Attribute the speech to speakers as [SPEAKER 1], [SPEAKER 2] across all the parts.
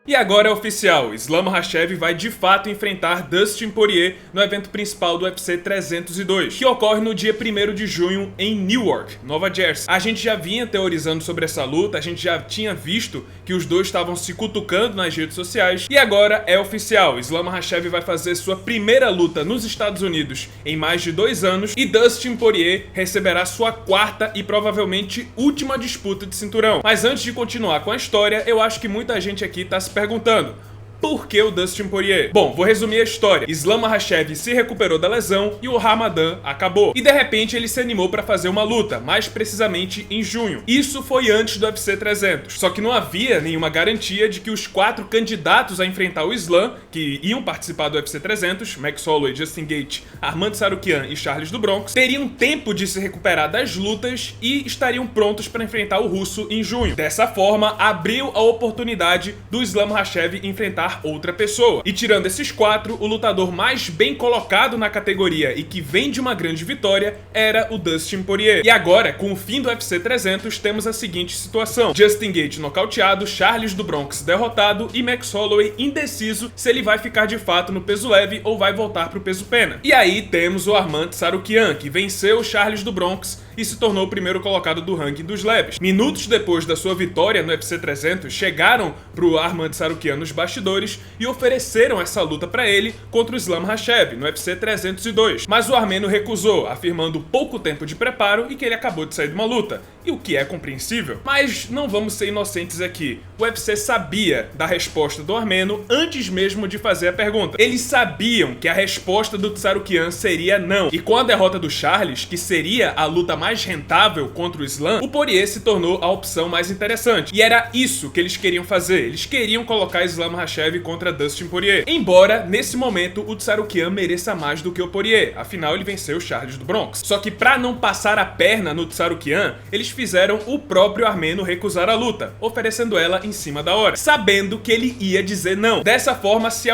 [SPEAKER 1] E agora é oficial, Islam Makhachev vai de fato enfrentar Dustin Poirier no evento principal do UFC 302, que ocorre no dia 1º de junho em Newark, Nova Jersey. A gente já vinha teorizando sobre essa luta, a gente já tinha visto que os dois estavam se cutucando nas redes sociais, e agora é oficial, Islam Makhachev vai fazer sua primeira luta nos Estados Unidos em mais de 2 anos, e Dustin Poirier receberá sua 4ª e provavelmente última disputa de cinturão. Mas antes de continuar com a história, eu acho que muita gente aqui tá se perguntando: por que o Dustin Poirier? Bom, vou resumir a história. Islam Makhachev se recuperou da lesão e o Ramadã acabou. E de repente ele se animou para fazer uma luta, mais precisamente em junho. Isso foi antes do UFC 300. Só que não havia nenhuma garantia de que os 4 candidatos a enfrentar o Islam, que iam participar do UFC 300, Max Holloway, Justin Gaethje, Arman Tsarukyan e Charles do Bronx, teriam tempo de se recuperar das lutas e estariam prontos para enfrentar o russo em junho. Dessa forma, abriu a oportunidade do Islam Makhachev enfrentar outra pessoa. E tirando esses 4, o lutador mais bem colocado na categoria e que vem de uma grande vitória era o Dustin Poirier. E agora, com o fim do UFC 300, temos a seguinte situação: Justin Gaethje nocauteado, Charles do Bronx derrotado e Max Holloway indeciso se ele vai ficar de fato no peso leve ou vai voltar pro peso pena. E aí temos o Arman Tsarukyan, que venceu o Charles do Bronx e se tornou o primeiro colocado do ranking dos leves. Minutos depois da sua vitória no UFC 300, chegaram pro Arman Tsarukyan nos bastidores e ofereceram essa luta para ele contra o Islam Makhachev no UFC 302. Mas o armênio recusou, afirmando pouco tempo de preparo e que ele acabou de sair de uma luta, e o que é compreensível. Mas não vamos ser inocentes aqui. O UFC sabia da resposta do armênio antes mesmo de fazer a pergunta. Eles sabiam que a resposta do Tsarukyan seria não. E com a derrota do Charles, que seria a luta mais rentável contra o Islam, o Poirier se tornou a opção mais interessante. E era isso que eles queriam fazer. Eles queriam colocar Islam Makhachev contra Dustin Poirier. Embora, nesse momento, o Tsarukyan mereça mais do que o Poirier. Afinal, ele venceu o Charles do Bronx. Só que pra não passar a perna no Tsarukyan, eles fizeram o próprio armênio recusar a luta, oferecendo ela em cima da hora, sabendo que ele ia dizer não. Dessa forma, se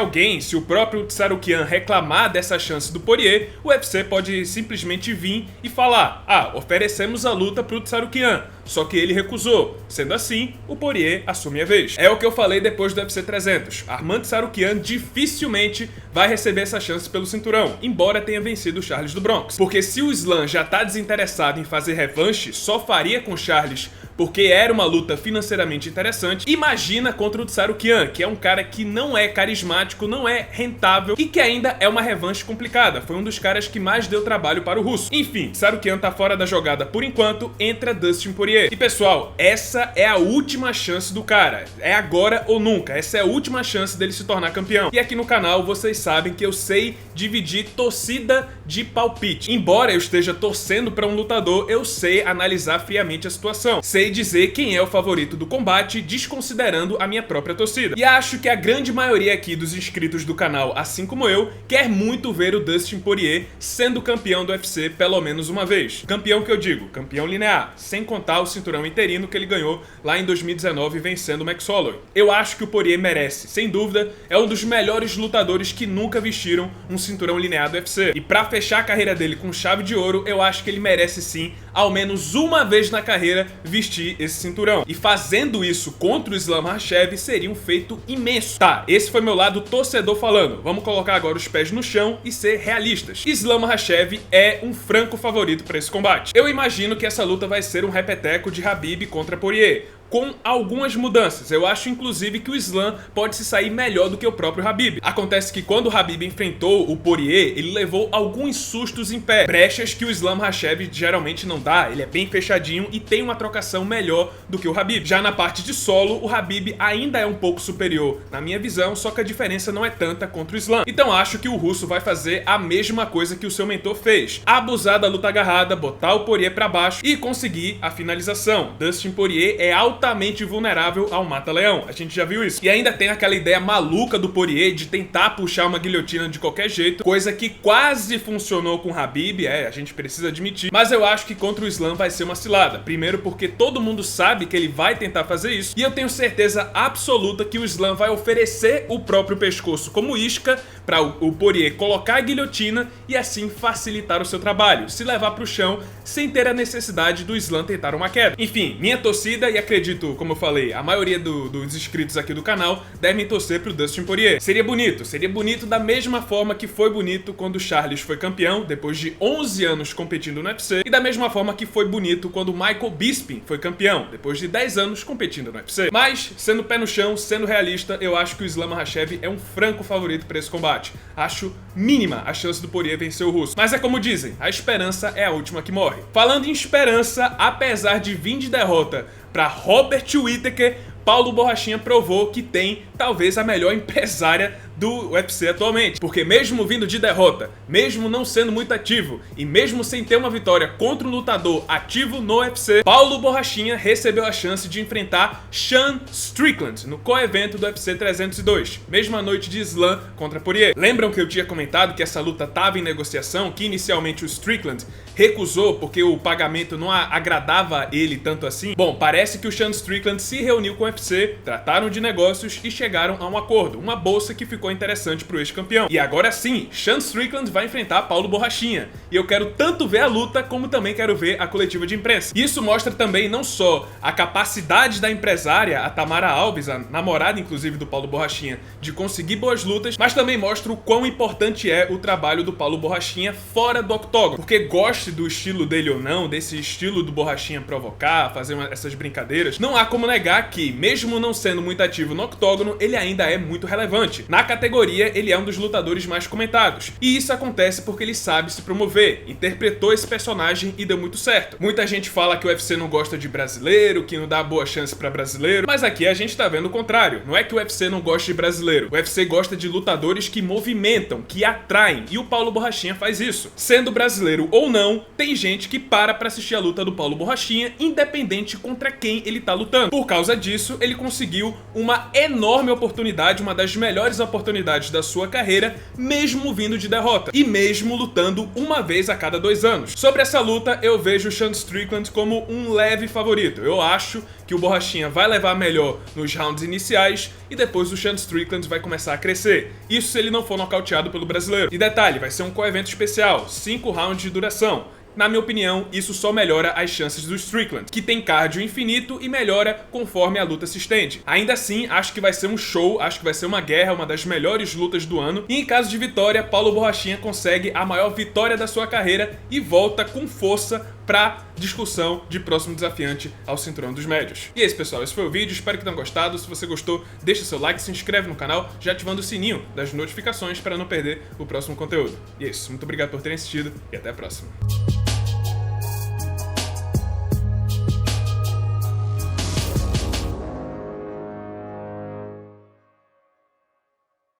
[SPEAKER 1] o próprio Tsarukyan reclamar dessa chance do Poirier, o UFC pode simplesmente vir e falar: oferecemos a luta pro Tsarukyan, só que ele recusou. Sendo assim, o Poirier assume a vez. É o que eu falei depois do UFC 300. Arman Tsarukyan dificilmente vai receber essa chance pelo cinturão, embora tenha vencido o Charles do Bronx. Porque se o Islam já tá desinteressado em fazer revanche, só faria com o Charles porque era uma luta financeiramente interessante, imagina contra o Tsarukyan, que é um cara que não é carismático, não é rentável e que ainda é uma revanche complicada. Foi um dos caras que mais deu trabalho para o russo. Enfim, Tsarukyan tá fora da jogada por enquanto, entra Dustin Poirier. E pessoal, essa é a última chance do cara. É agora ou nunca. Essa é a última chance dele se tornar campeão. E aqui no canal vocês sabem que eu sei dividir torcida de palpite. Embora eu esteja torcendo para um lutador, eu sei analisar friamente a situação. Sei dizer quem é o favorito do combate, desconsiderando a minha própria torcida. E acho que a grande maioria aqui dos inscritos do canal, assim como eu, quer muito ver o Dustin Poirier sendo campeão do UFC pelo menos uma vez. Campeão que eu digo, campeão linear, sem contar o cinturão interino que ele ganhou lá em 2019 vencendo o Max Holloway. Eu acho que o Poirier merece, sem dúvida, é um dos melhores lutadores que nunca vestiram um cinturão linear do UFC. E pra fechar a carreira dele com chave de ouro, eu acho que ele merece sim, ao menos uma vez na carreira, vestir esse cinturão. E fazendo isso contra o Islam Makhachev seria um feito imenso. Tá, esse foi meu lado torcedor falando. Vamos colocar agora os pés no chão e ser realistas. Islam Makhachev é um franco favorito para esse combate. Eu imagino que essa luta vai ser um repeteco de Khabib contra Poirier, com algumas mudanças. Eu acho inclusive que o Islam pode se sair melhor do que o próprio Khabib. Acontece que quando o Khabib enfrentou o Poirier, ele levou alguns sustos em pé, brechas que o Islam Makhachev geralmente não dá. Ele é bem fechadinho e tem uma trocação melhor do que o Khabib. Já na parte de solo, o Khabib ainda é um pouco superior na minha visão, só que a diferença não é tanta contra o Islam. Então acho que o russo vai fazer a mesma coisa que o seu mentor fez: abusar da luta agarrada, botar o Poirier pra baixo e conseguir a finalização. Dustin Poirier é altamente vulnerável ao mata-leão, a gente já viu isso. E ainda tem aquela ideia maluca do Poirier de tentar puxar uma guilhotina de qualquer jeito, coisa que quase funcionou com o Khabib, a gente precisa admitir. Mas eu acho que contra o Islam vai ser uma cilada. Primeiro porque todo mundo sabe que ele vai tentar fazer isso, e eu tenho certeza absoluta que o Islam vai oferecer o próprio pescoço como isca, para o Poirier colocar a guilhotina e assim facilitar o seu trabalho, se levar para o chão sem ter a necessidade do Islam tentar uma queda. Enfim, minha torcida, e acredito, como eu falei, a maioria dos inscritos aqui do canal devem torcer pro Dustin Poirier. Seria bonito da mesma forma que foi bonito quando o Charles foi campeão, depois de 11 anos competindo no UFC, e da mesma forma que foi bonito quando o Michael Bisping foi campeão, depois de 10 anos competindo no UFC. Mas, sendo pé no chão, sendo realista, eu acho que o Islam Makhachev é um franco favorito para esse combate. Acho mínima a chance do Poirier vencer o russo. Mas é como dizem, a esperança é a última que morre. Falando em esperança, apesar de vir de derrota para Robert Whittaker, Paulo Borrachinha provou que tem talvez a melhor empresária do UFC atualmente, porque mesmo vindo de derrota, mesmo não sendo muito ativo e mesmo sem ter uma vitória contra um lutador ativo no UFC, Paulo Borrachinha recebeu a chance de enfrentar Sean Strickland no co-evento do UFC 302, mesma noite de Islam contra Poirier. Lembram que eu tinha comentado que essa luta estava em negociação, que inicialmente o Strickland recusou porque o pagamento não agradava ele tanto assim? Bom, parece que o Sean Strickland se reuniu com o UFC, trataram de negócios e chegaram a um acordo, uma bolsa que ficou interessante pro ex-campeão. E agora sim, Sean Strickland vai enfrentar Paulo Borrachinha. E eu quero tanto ver a luta, como também quero ver a coletiva de imprensa. Isso mostra também não só a capacidade da empresária, a Tamara Alves, a namorada inclusive do Paulo Borrachinha, de conseguir boas lutas, mas também mostra o quão importante é o trabalho do Paulo Borrachinha fora do octógono. Porque goste do estilo dele ou não, desse estilo do Borrachinha provocar, fazer essas brincadeiras, não há como negar que, mesmo não sendo muito ativo no octógono, ele ainda é muito relevante. Na categoria, ele é um dos lutadores mais comentados. E isso acontece porque ele sabe se promover, interpretou esse personagem e deu muito certo. Muita gente fala que o UFC não gosta de brasileiro, que não dá boa chance pra brasileiro, mas aqui a gente tá vendo o contrário. Não é que o UFC não gosta de brasileiro, o UFC gosta de lutadores que movimentam, que atraem, e o Paulo Borrachinha faz isso. Sendo brasileiro ou não, tem gente que para pra assistir a luta do Paulo Borrachinha, independente contra quem ele tá lutando. Por causa disso, ele conseguiu uma enorme oportunidade, uma das melhores oportunidades da sua carreira, mesmo vindo de derrota e mesmo lutando uma vez a cada 2 anos. Sobre essa luta, eu vejo o Sean Strickland como um leve favorito. Eu acho que o Borrachinha vai levar melhor nos rounds iniciais e depois o Sean Strickland vai começar a crescer. Isso se ele não for nocauteado pelo brasileiro. E detalhe, vai ser um co-evento especial, 5 rounds de duração. Na minha opinião, isso só melhora as chances do Strickland, que tem cardio infinito e melhora conforme a luta se estende. Ainda assim, acho que vai ser um show, acho que vai ser uma guerra, uma das melhores lutas do ano. E em caso de vitória, Paulo Borrachinha consegue a maior vitória da sua carreira e volta com força pra discussão de próximo desafiante ao cinturão dos médios. E é isso, pessoal, esse foi o vídeo, espero que tenham gostado. Se você gostou, deixa seu like, se inscreve no canal, já ativando o sininho das notificações para não perder o próximo conteúdo. E é isso, muito obrigado por terem assistido e até a próxima.